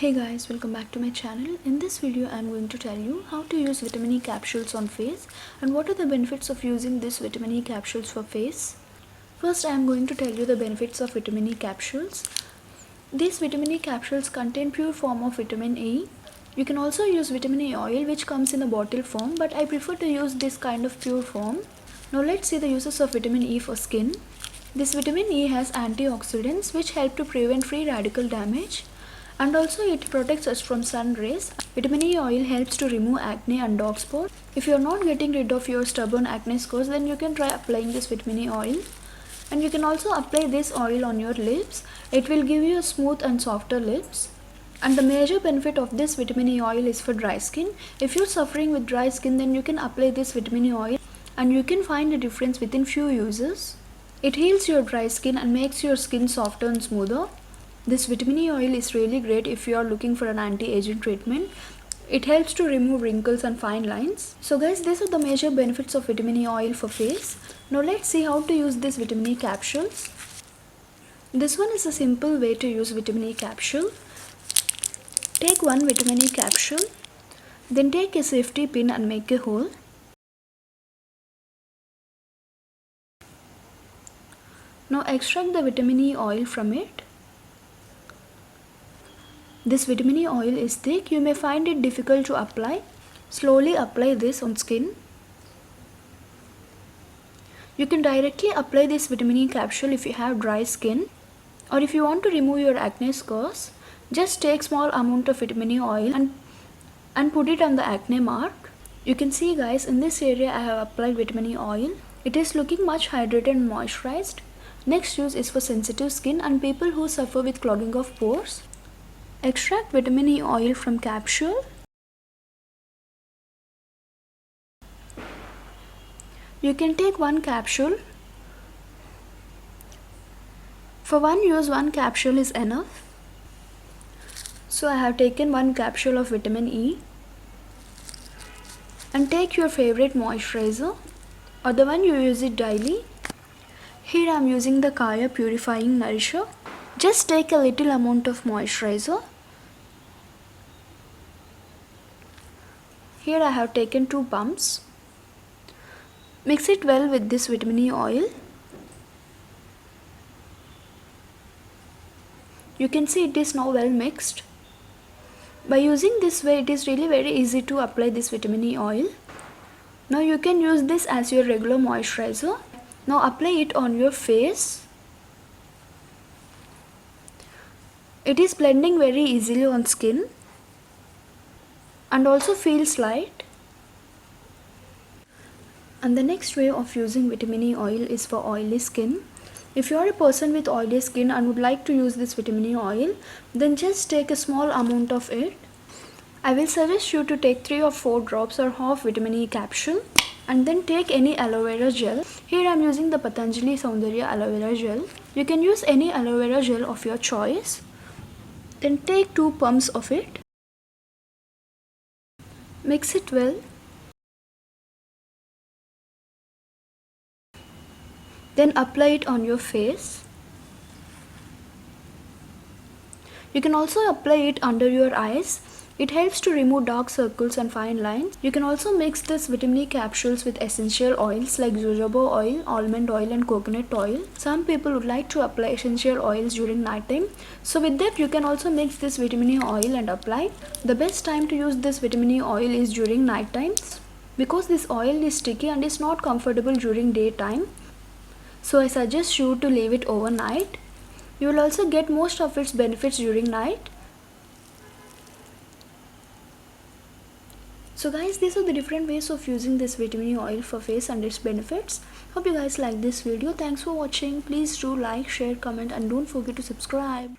Hey guys, welcome back to my channel. In this video I am going to tell you how to use vitamin E capsules on face and what are the benefits of using this vitamin E capsules for face. First I am going to tell you the benefits of vitamin E capsules. These vitamin E capsules contain pure form of vitamin E. You can also use vitamin E oil which comes in a bottle form, but I prefer to use this kind of pure form. Now let's see the uses of vitamin E for skin. This vitamin E has antioxidants which help to prevent free radical damage. And also it protects us from sun rays. Vitamin E oil helps to remove acne and dark spots. If you are not getting rid of your stubborn acne scars, then you can try applying this vitamin E oil. And you can also apply this oil on your lips. It will give you a smooth and softer lips. And the major benefit of this vitamin E oil is for dry skin. If you're suffering with dry skin, then you can apply this vitamin E oil and you can find a difference within few uses. It heals your dry skin and makes your skin softer and smoother. This vitamin E oil is really great if you are looking for an anti-aging treatment. It helps to remove wrinkles and fine lines. So guys, these are the major benefits of vitamin E oil for face. Now let's see how to use this vitamin E capsules. This one is a simple way to use vitamin E capsule. Take one vitamin E capsule, then take a safety pin and make a hole. Now extract the vitamin E oil from it. This vitamin E oil is thick. You may find it difficult to apply. Slowly apply this on skin. You can directly apply this vitamin E capsule if you have dry skin, or if you want to remove your acne scars. Just take small amount of vitamin E oil and put it on the acne mark. You can see guys, in this area I have applied vitamin E oil. It is looking much hydrated and moisturized. Next use is for sensitive skin and people who suffer with clogging of pores. Extract vitamin E oil from capsule. You can take one capsule. For one use, one capsule is enough. So I have taken one capsule of vitamin E. And take your favorite moisturizer or the one you use it daily. Here I am using the Kaya Purifying Nourisher. Just take a little amount of moisturizer. Here I have taken 2 pumps. Mix it well with this vitamin E oil. You can see it is now well mixed. By using this way, it is really very easy to apply this vitamin E oil. Now you can use this as your regular moisturizer. Now apply it on your face. It is blending very easily on skin and also feels light. And the next way of using vitamin E oil is for oily skin. If you are a person with oily skin and would like to use this vitamin E oil, then just take a small amount of it. I will suggest you to take 3 or 4 drops or half vitamin E capsule, and then take any aloe vera gel. Here I am using the Patanjali Saundarya aloe vera gel. You can use any aloe vera gel of your choice. Then take 2 pumps of it. Mix it well. Then apply it on your face. You can also apply it under your eyes. It helps to remove dark circles and fine lines. You can also mix this vitamin E capsules with essential oils like jojoba oil, almond oil and coconut oil. Some people would like to apply essential oils during night time. So with that you can also mix this vitamin E oil and apply. The best time to use this vitamin E oil is during night times, because this oil is sticky and is not comfortable during daytime. So I suggest you to leave it overnight. You will also get most of its benefits during night. So guys, these are the different ways of using this vitamin E oil for face and its benefits. Hope you guys like this video. Thanks for watching. Please do like, share, comment and don't forget to subscribe.